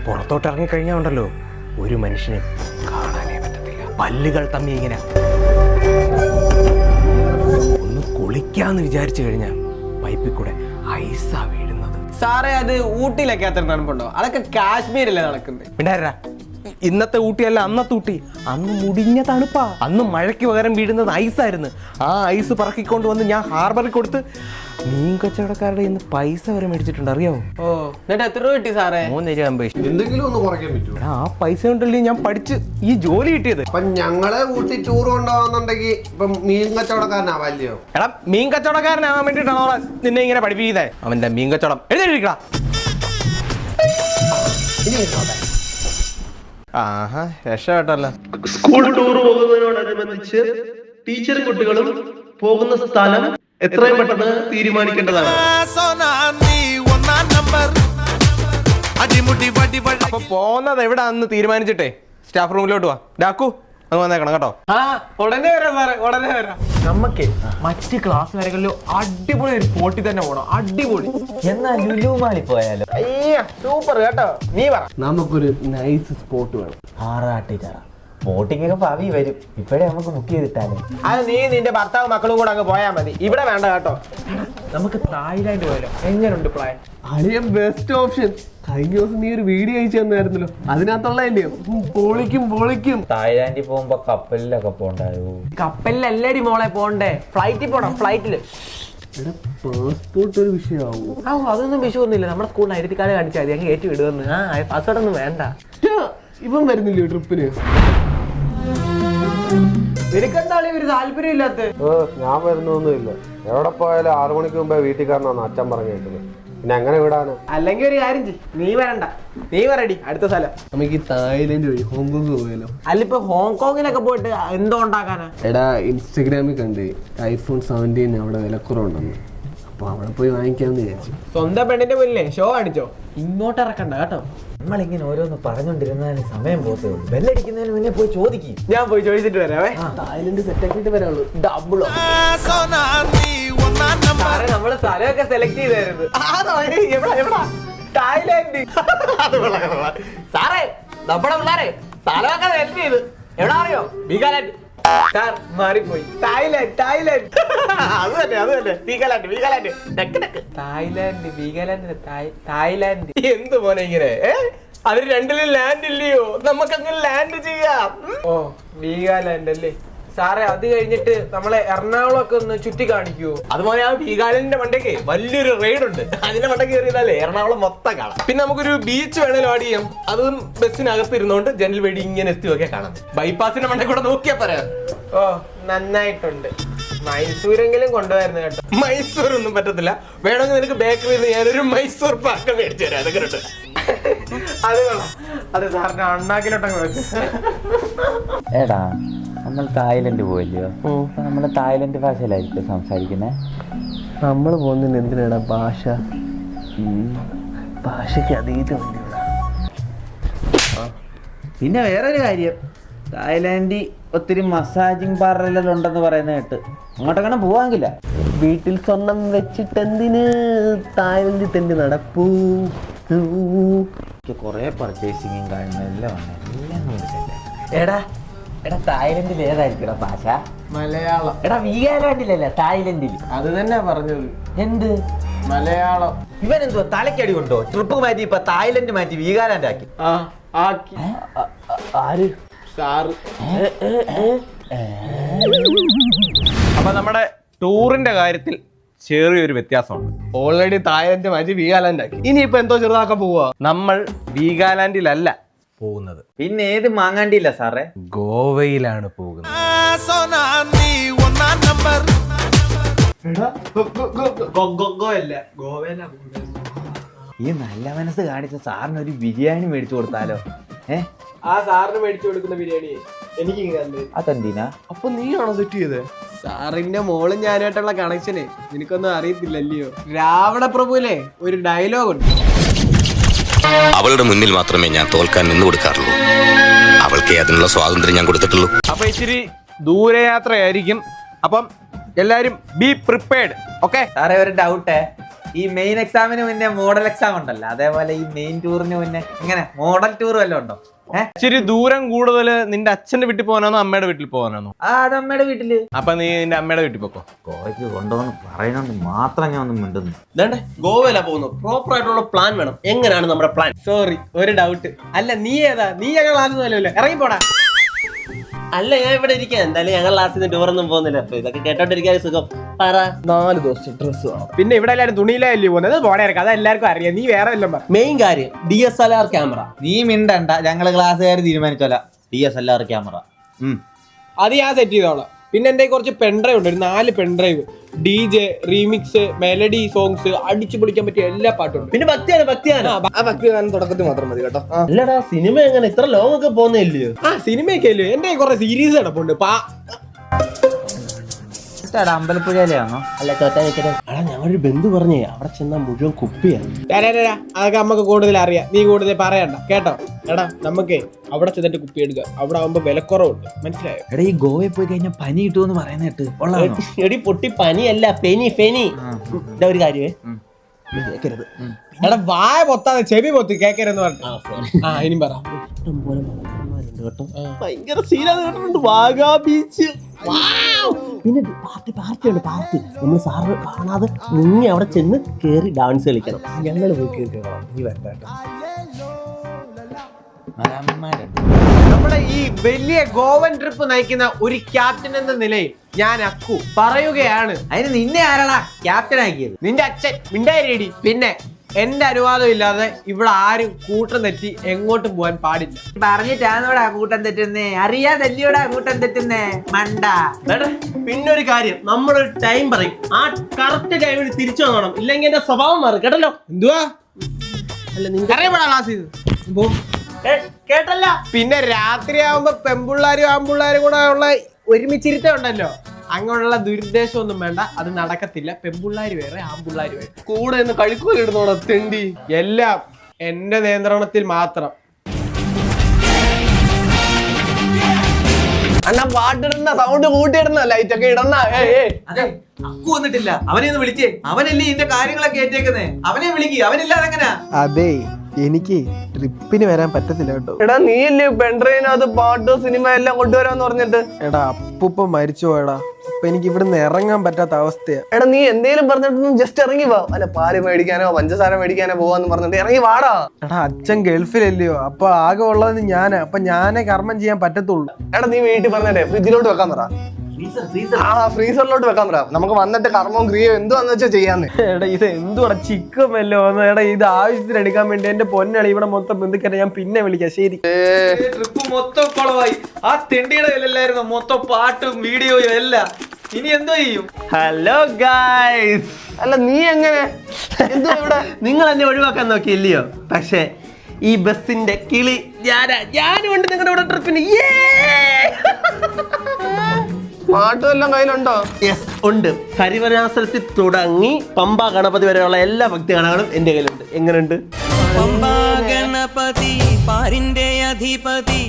പുറത്തോട്ട് ഇറങ്ങിക്കഴിഞ്ഞാൽ ഉണ്ടല്ലോ ഒരു മനുഷ്യനെ കാണാനേ പറ്റത്തില്ല. പല്ലുകൾ തമ്മി ഇങ്ങനെ ഒന്ന് കുളിക്കാന്ന് വിചാരിച്ചു കഴിഞ്ഞാൽ പൈപ്പിൽ കൂടെ ഐസാ വീഴുന്നത്. സാറേ അത് ഊട്ടിയിലൊക്കെ അത്ര തണുപ്പുണ്ടോ? അതൊക്കെ കാശ്മീരല്ലേ നടക്കുന്നത്. പിണ്ടാരാ ഇന്നത്തെ ഊട്ടിയല്ല അന്നത്തെ ഊട്ടി. അന്ന് മുടിഞ്ഞ തണുപ്പാ. അന്ന് മഴയ്ക്ക് പകരം വീഴുന്നത് ഐസായിരുന്നു. ആ ഐസ് പറക്കിക്കൊണ്ട് വന്ന് ഞാൻ ഹാർബറിൽ കൊടുത്ത് മീൻ കച്ചവടക്കാരുടെ ഇന്ന് പൈസ വരെ മേടിച്ചിട്ടുണ്ട്, അറിയാവോ? ഓ എന്നിട്ട് എത്ര രൂപ കിട്ടി സാറേ? 3 രൂപ. എന്തെങ്കിലും ഒന്ന് കുറയ്ക്കാൻ പറ്റുമോ? ആ പൈസ കൊണ്ടല്ലേ ഞാൻ പഠിച്ച് ഈ ജോലി കിട്ടിയത്. അപ്പൊ ഞങ്ങളെ ഊട്ടി ടൂർ കൊണ്ടുപോകുന്നുണ്ടെങ്കിൽ ഇപ്പൊ മീൻ കച്ചവടക്കാരനാവല്ലയോ? എടാ മീൻ കച്ചവടക്കാരനാവാൻ വേണ്ടിട്ടാണോ നിന്നെ ഇങ്ങനെ പഠിപ്പിക്കുന്നേ? അവന്റെ മീൻ കച്ചവടം എഴുതിയിരിക്കടാ. ആഹാ രക്ഷപ്പെട്ടല്ലോ. സ്കൂൾ ടൂർ പോകുന്നതിനോടനുബന്ധിച്ച് ടീച്ചറും കുട്ടികളും പോകുന്ന സ്ഥലം എത്രയും പെട്ടെന്ന് തീരുമാനിക്കേണ്ടതാണ്. അപ്പൊ പോകുന്നത് എവിടാന്ന് തീരുമാനിച്ചിട്ടേ സ്റ്റാഫ് റൂമിലോട്ട് വാ. ഡാക്കു അങ്ങ് വന്നേക്കണം കേട്ടോ. ആ ഉടനെ വരാം സാറേ, ഉടനെ വരാം. നമുക്ക് മറ്റ് ക്ലാസ് വരകളിലും അടിപൊളി ഒരു സ്പോട്ടിൽ തന്നെ പോകണം. അടിപൊളി. എന്നാ ലുലു മാളിൽ പോയാലോ? സൂപ്പർ കേട്ടോ. നീ പറ. നമുക്കൊരു നൈസ് സ്പോട്ട് വേണം. ആറാട്ടിച്ചറ ബോട്ടിങ്ങൊക്കെ ഭാവി വരും. ഇപ്പഴേ നമുക്ക് ബുക്ക് ചെയ്തിട്ടാലേ. അത് നീ നിന്റെ ഭർത്താവ് മക്കളും കൂടെ അങ്ങ് പോയാൽ മതി. ഇവിടെ വേണ്ട കേട്ടോ. നമുക്ക് തായ്ലാൻഡ് പോയാലോ? എങ്ങനെയുണ്ട് പ്ലാൻ? അളിയ ബെസ്റ്റ് ഓപ്ഷൻ. കഴിഞ്ഞ ദിവസം നീ ഒരു വീഡിയോ അയച്ചു തന്നായിരുന്നല്ലോ, അതിനകത്തുള്ളതല്ലയോ? പൊളിക്കും. തായ്ലാൻഡിൽ പോകുമ്പോ കപ്പലിലൊക്കെ പോണ്ടായോ? കപ്പലിലല്ലേടി മോളെ പോണ്ടേ, ഫ്ലൈറ്റിൽ പോണം. ഫ്ലൈറ്റില് പാസ്പോർട്ട് ഒരു വിഷയമാവൂ? അതൊന്നും വിഷയമൊന്നുമില്ല. നമ്മുടെ സ്കൂളിൽ ഐഡന്റിക്കാർഡ് കാണിച്ചാൽ മതി, അങ്ങ് കയറ്റി വിടുവെന്ന്. പാസ്പോർട്ട് ഒന്നും വേണ്ട. ഇവൻ വരുന്നില്ലയോ ട്രിപ്പിന്? നിനക്കെന്താണ് ഒരു താല്പര്യം ഇല്ലാത്ത? ഞാൻ വരുന്നൊന്നുമില്ല. എവിടെ പോയാലും 6 മണിക്ക് മുമ്പേ വീട്ടിൽ കാരണമാണ് അച്ഛൻ പറഞ്ഞേക്കുന്നത്. പിന്നെ എങ്ങനെ വിടാന്? അല്ലെങ്കിൽ ഒരു കാര്യം ചെയ്യ്, നീ വരണ്ട. നീ പറയടി അടുത്ത സ്ഥലം. നമുക്ക് തായ്ലൻഡ് വഴി ഹോങ്കോങ് പോയാലോ? അല്ലിപ്പോ ഹോങ്കോങ്ങിലൊക്കെ പോയിട്ട് എന്തോ ഉണ്ടാക്കാനാ? എടാ ഇൻസ്റ്റഗ്രാമിൽ കണ്ട് iPhone 17 അവിടെ വിലക്കുറവുണ്ടെന്ന്. അപ്പൊ അവിടെ പോയി വാങ്ങിക്കാമെന്ന് വിചാരിച്ചു. സ്വന്തം പെണ്ണിന്റെ മുന്നിലേ ഷോ കാണിച്ചോ? ഇങ്ങോട്ട് ഇറക്കണ്ട കേട്ടോ. നമ്മളിങ്ങനെ ഓരോന്ന് പറഞ്ഞോണ്ടിരുന്നാലും സമയം പോത്തേ ഉള്ളൂ. ബെല്ലടിക്കുന്നതിന് മുന്നേ പോയി ചോദിക്കും. ഞാൻ പോയി ചോദിച്ചിട്ട് വരാവേ. തായ്ലൻഡ് സെറ്റ് ആക്കിയിട്ട് വരാനുള്ളൂ. ഡബിളോ സാറേ, നമ്മള് സ്ഥലമൊക്കെ സെലക്ട് ചെയ്തായിരുന്നു. തായ്ലാൻഡ്. സാറേ നമ്മുടെ പിള്ളേരെ സ്ഥലമൊക്കെ സെലക്ട് ചെയ്ത് എവിടാ അറിയോ? വീഗാലാൻഡ്. സാർ മാറിപ്പോയി. തായ്ലാൻഡ്. അത് തന്നെ വീഗാലാൻഡ്. തായ്ലാൻഡ് എന്ത് പോലെ ഇങ്ങനെ അതിന് രണ്ടിലും ലാൻഡ് ഇല്ലയോ? നമുക്കങ്ങ് ലാൻഡ് ചെയ്യാം. ഓ വീഗാലാൻഡ് അല്ലേ സാറേ? അത് കഴിഞ്ഞിട്ട് നമ്മളെ എറണാകുളം ഒക്കെ ഒന്ന് ചുറ്റി കാണിക്കുവോ? അതുപോലെ ആ വീഗാലാൻഡിന്റെ മണ്ടയ്ക്ക് വലിയൊരു റൈഡ് ഉണ്ട്. അതിന്റെ മണ്ടയ്ക്ക് കയറിയതല്ലേ എറണാകുളം മൊത്തം കാണാം. പിന്നെ നമുക്കൊരു ബീച്ച് വേണേലും ആഡ് ചെയ്യാം. അതും ബസ്സിനകത്ത് ഇരുന്നോണ്ട് ജനൽ വഴി ഇങ്ങനെ എത്തിയൊക്കെ കാണാം. ബൈപ്പാസിന്റെ മണ്ടയ്ക്ക് കൂടെ നോക്കിയാ പറയാം. ഓ നന്നായിട്ടുണ്ട്. മൈസൂരെങ്കിലും കൊണ്ടുപോയിരുന്നു കേട്ടോ. മൈസൂർ ഒന്നും പറ്റത്തില്ല. വേണമെങ്കിൽ നിനക്ക് ബേക്കറിയിൽ നിന്ന് ഞാനൊരു മൈസൂർ പാക്ക് മേടിച്ചു തരാം. അതൊക്കെ ഉണ്ട്. അത് കൊള്ളാം. അത് സാറിന്റെ അണ്ണാക്കിലോട്ടങ്ങ് വെച്ചു. എടാ നമ്മൾ തായ്ലൻഡ് പോയില്ലയോ? നമ്മള് തായ്ലൻഡ് ഭാഷയിലായിരിക്കും സംസാരിക്കുന്നേ. നമ്മൾ പോകുന്നതിന് എന്തിനാടാ ഭാഷ? ഭാഷയ്ക്ക് അതീതം. പിന്നെ വേറൊരു കാര്യം, തായ്ലാൻഡിൽ ഒത്തിരി മസാജിങ് പാർലർ ഉണ്ടെന്ന് പറയുന്ന കേട്ട്. അങ്ങോട്ടങ്ങനെ പോവാങ്കില്ല. വീട്ടിൽ സ്വർണം വെച്ചിട്ട് എന്തിന് തായ്ലൻഡിൽ തന്നെ നടപ്പൂ? കൊറേ പർച്ചേസിങ്ങും കാര്യങ്ങളെല്ലാം എടാ തായ്ലൻഡിൽ ഏതായിരിക്കും ഭാഷ? മലയാളം. എടാ വീഗാലാൻഡിലല്ല, തായ്ലൻഡിൽ. അത് തന്നെ പറഞ്ഞത്. എന്ത് മലയാളം? ഇവൻ എന്തോ തലക്കടി കൊണ്ടോ? ട്രിപ്പ് മാറ്റി ഇപ്പൊ തായ്ലൻഡ് മാറ്റി വീഗാലാൻഡ് ആക്കി. ആക്കി. ആര്? സാറ്. അപ്പൊ നമ്മുടെ ടൂറിന്റെ കാര്യത്തിൽ ചെറിയൊരു വ്യത്യാസമുണ്ട്. ഓൾറെഡി തായ്ലൻഡ് മാറ്റി വീഗാലാൻഡ് ആക്കി. ഇനിയിപ്പോ എന്തോ ചെറുതാക്കാൻ പോവാ. നമ്മൾ വീഗാലാൻഡിലല്ല പോകുന്നത്. പിന്നെ ഏത് മാങ്ങാണ്ടിയില്ല സാറേ? ഗോവയിലാണ് പോകുന്നത്. ഈ നല്ല മനസ്സ് കാണിച്ച സാറിന് ഒരു ബിരിയാണി മേടിച്ചു കൊടുത്താലോ? ആ സാറിന് മേടിച്ചു കൊടുക്കുന്ന ബിരിയാണി എനിക്ക് അതെന്തിനാ? അപ്പൊ നീയാണോ സെറ്റ് ചെയ്തേ? സാറിന്റെ മോളും ഞാനായിട്ടുള്ള കണക്ഷന് നിനക്കൊന്നും അറിയത്തില്ലല്ലയോ? രാവണ പ്രഭുവിലെ ഒരു ഡയലോഗ് ഉണ്ട്. അവളുടെ മുന്നിൽ മാത്രമേ ഞാൻ തോൽക്കാൻ നിന്ന് കൊടുക്കാറുള്ളൂ. അവൾക്ക് അതിനുള്ള സ്വാതന്ത്ര്യം ഞാൻ കൊടുത്തിട്ടുള്ളൂ. അപ്പൊ ഇച്ചിരി ദൂരയാത്രയായിരിക്കും. അപ്പം എല്ലാരും ബി പ്രിപ്പയർഡ്. ഓക്കെ സാറേ ഒരു ഡൗട്ടേ, ഈ മെയിൻ എക്സാമിന് മുന്നേ മോഡൽ എക്സാം ഉണ്ടല്ലോ, അതേപോലെ ഈ മെയിൻ ടൂറിന് മുന്നേ ഇങ്ങനെ മോഡൽ ടൂർ വല്ലതും ഉണ്ടോ? ഇച്ചിരി ദൂരം കൂടുതൽ നിന്റെ അച്ഛന്റെ വീട്ടിൽ പോകാനാണോ അമ്മയുടെ വീട്ടിൽ പോകാനാണോ? അത് അമ്മയുടെ വീട്ടില്. അപ്പൊ നീ നിന്റെ അമ്മയുടെ വീട്ടിൽ പോക്കോ. ഗോവയ്ക്ക് കൊണ്ടുപോകുന്നു പറയുന്നോണ്ട് മാത്രം ഞാൻ ഒന്നും മിണ്ടുന്നു. ഇതാണ്ടേ ഗോവയിലാ പോകുന്നു. പ്രോപ്പർ ആയിട്ടുള്ള പ്ലാൻ വേണം. എങ്ങനെയാണ് നമ്മുടെ പ്ലാൻ? സോറി, ഒരു ഡൗട്ട്. അല്ല നീ ഏതാ? നീ ഞങ്ങൾ ക്ലാസ് പോലല്ലേ, ഇറങ്ങി പോടാ. അല്ല ഞാൻ ഇവിടെ ഇരിക്കാം. എന്തായാലും ഞങ്ങൾ ലാസ്റ്റ് നിന്ന് ടൂറൊന്നും പോകുന്നില്ല. അപ്പൊ ഇതൊക്കെ കേട്ടോണ്ടിരിക്കാൻ സുഖം. പറ. 4 ദിവസം ഡ്രസ് വേണം. പിന്നെ ഇവിടെ എല്ലാവരും തുണിയിലല്ലേ പോകുന്നത്, പോണേ ഇറക്കാം. അത് എല്ലാവർക്കും അറിയാം. നീ വേറെ എല്ലാം പറ. മെയിൻ കാര്യം DSLR ക്യാമറ. നീ മിണ്ടണ്ട, ഞങ്ങള് ക്ലാസ്സുകാർ തീരുമാനിച്ചോല. DSLR ക്യാമറ അത് ഞാൻ സെറ്റ് ചെയ്തോളാം. പിന്നെ എന്റെ കുറച്ച് പെൻഡ്രൈവ് ഉണ്ട്, ഒരു 4 pen drive. DJ, remix, melody songs, അടിച്ചു പൊളിക്കാൻ പറ്റിയ എല്ലാ പാട്ടും ഉണ്ട്. പിന്നെ ഭക്തിയാണ്. ആ ഭക്തി ഗാനം തുടക്കത്തിൽ മാത്രം മതി കേട്ടോ. അല്ലടാ സിനിമ എങ്ങനെ ഇത്ര ലോങ് ഒക്കെ പോകുന്നില്ലയോ? ആ സിനിമയൊക്കെ അല്ലേ, എന്റെ കുറെ സീരീസ് കിടപ്പുണ്ട്. അമ്പലപ്പുഴയിലാണോ? അല്ല അടാ ഞങ്ങളൊരു ബന്ധു പറഞ്ഞേ അവിടെ ചെന്നാ മുഴുവൻ കുപ്പിയാണ്. അതൊക്കെ നമുക്ക് കൂടുതൽ അറിയാം, നീ കൂടുതൽ പറയണ്ട കേട്ടോ. എടാ നമുക്കേ അവിടെ ചെന്നിട്ട് കുപ്പി എടുക്കുക. അവിടെ ആവുമ്പോ വിലക്കുറവുണ്ട്, മനസ്സിലായോ? എടാ ഈ ഗോവയിൽ പോയി കഴിഞ്ഞാൽ പനി കിട്ടുമെന്ന് പറയുന്ന കേട്ട്. എടി പൊട്ടി പനിയല്ല, ഫെനി. ഇതാ ഒരു കാര്യമേ കേക്കരുത്. എടാ വായ പൊത്താതെ ചെവി പൊത്തി കേക്കരുന്ന് പറഞ്ഞു. ആ ഇനി പറ. ഭയങ്കര സീനാണ് കേട്ടിട്ടുണ്ട്. വാഗാ ബീച്ച്. പിന്നെ പാർട്ടി നമ്മൾ സാറ് കാണാതെ മുങ്ങി അവിടെ ചെന്ന് കേറി ഡാൻസ് കളിക്കണം. ഞങ്ങൾ പോയി കേൾക്കണം. നീ വരണ്ട കേട്ടോ. നമ്മുടെ ഈ വലിയ ഗോവൻ ട്രിപ്പ് നയിക്കുന്ന ഒരു ക്യാപ്റ്റൻ എന്ന നിലയിൽ ഞാൻ അക്കു പറയുകയാണ്. അതിന് നിന്നെ ആരാടാ ക്യാപ്റ്റൻ ആക്കിയത്? നിന്റെ അച്ഛൻ മിണ്ടായിരേടി. പിന്നെ എന്റെ അനുവാദം ഇല്ലാതെ ഇവിടെ ആരും കൂട്ടം തെറ്റി എങ്ങോട്ടും പോകാൻ പാടില്ല. പറഞ്ഞിട്ടാണോടാ കൂട്ടം തെറ്റുന്നേ? അറിയാതല്ലോടാ കൂട്ടം തെറ്റുന്നേ മണ്ട. പിന്നെ ഒരു കാര്യം, നമ്മളൊരു ടൈം പറയും, ആ കറക്റ്റ് ടൈമിൽ തിരിച്ചു വന്നോണം. ഇല്ലെങ്കിൽ എന്റെ സ്വഭാവം മാറും കേട്ടല്ലോ. എന്തുവാ? അല്ല നിങ്ങൾ കേട്ടല്ല. പിന്നെ രാത്രി ആവുമ്പോ പെമ്പിള്ളാരും ആമ്പിള്ളാരും കൂടെ ഉള്ള ഒരുമിച്ചിരുത്ത ഉണ്ടല്ലോ, അങ്ങനെയുള്ള ദുരുദ്ദേശം ഒന്നും വേണ്ട. അത് നടക്കത്തില്ല. പെമ്പിള്ളാര് വേറെ, ആമ്പിള്ളാര് വേറെ. കൂടെ നിന്ന് കഴിക്കൂലിടുന്നോടാ തെണ്ടി. എല്ലാം എന്റെ നിയന്ത്രണത്തിൽ മാത്രം. അണ്ണാ പാട്ടിടുന്ന സൗണ്ട് കൂട്ടിയിടുന്ന ലൈറ്റ് ഒക്കെ ഇടന്ന. അക്കു വന്നിട്ടില്ല, അവനെ ഒന്ന് വിളിച്ചേ. അവനല്ലേ ഇതിന്റെ കാര്യങ്ങളൊക്കെ ഏറ്റേക്കുന്നേ. അവനെ വിളിക്ക്, അവനില്ലാതെ എങ്ങനാ? അതെ എനിക്ക് ട്രിപ്പിന് വരാൻ പറ്റത്തില്ല കേട്ടോ. എടാ നീ അല്ലേ പെൺട്രെയിനകത്ത് പാട്ട് സിനിമ എല്ലാം കൊണ്ടുവരാന്ന് പറഞ്ഞിട്ട്? എടാ അപ്പൂപ്പ മരിച്ചു പോയടാ. അപ്പൊ എനിക്ക് ഇവിടുന്ന് ഇറങ്ങാൻ പറ്റാത്ത അവസ്ഥയാ. എടാ നീ എന്തേലും പറഞ്ഞിട്ടൊന്നും ജസ്റ്റ് ഇറങ്ങി വാ. അല്ല പാല് മേടിക്കാനോ പഞ്ചസാര മേടിക്കാനോ പോവാന്ന് പറഞ്ഞിട്ട് ഇറങ്ങി വാടാ. എടാ അച്ഛൻ ഗൾഫിലല്ലയോ, അപ്പൊ ആകെ ഉള്ളത് ഞാനാ. അപ്പൊ ഞാനേ കർമ്മം ചെയ്യാൻ പറ്റത്തുള്ളൂ. എടാ നീ വീട്ടിൽ പറഞ്ഞേ ഫ്രിഡ്ജിലോട്ട് വെക്കാൻ പറ. ആ ഫ്രീസറിലോട്ട് വെക്കാൻ പറ. നമുക്ക് വന്നിട്ട് കർമ്മവും ക്രിയയും എന്തുവാന്ന് വെച്ചാൽ ചെയ്യാന്ന്. എടാ ഇത് എന്തുവാ ചിക്കൻ വല്ലോ? എടാ ഇത് ആവശ്യത്തിന് എടുക്കാൻ വേണ്ടി എന്റെ പൊന്നാണ് ഇവിടെ മൊത്തം ബന്ധുക്കരെ. ഞാൻ പിന്നെ വിളിക്കാം. ശരി. ട്രിപ്പ് മൊത്തം കുളമായി. ആ തെണ്ടിയുടെ കയ്യിലല്ലായിരുന്നു മൊത്തം പാട്ടും വീഡിയോയും എല്ലാം. ഇനി എന്തോ ചെയ്യും? Hello guys. അല്ല നീ എങ്ങനെ എന്തുവാ ഇവിടെ? നിങ്ങൾ എന്നെ ഒഴിവാക്കാൻ നോക്കിയില്ലയോ? പക്ഷെ ഈ ബസിന്റെ കിളി ഞാനും ഉണ്ട് നിങ്ങളുടെ ഇവിടെ ട്രിപ്പിന്. പാട്ടും എല്ലാം കയ്യിലുണ്ടോ? യെസ് ഉണ്ട്. ഹരിവരാസനത്തിൽ തുടങ്ങി പമ്പ ഗണപതി വരെയുള്ള എല്ലാ ഭക്തിഗാനങ്ങളും എന്റെ കയ്യിലുണ്ട്. എങ്ങനെയുണ്ട്? പമ്പാ ഗണപതി പാരിന്റെ അധിപതി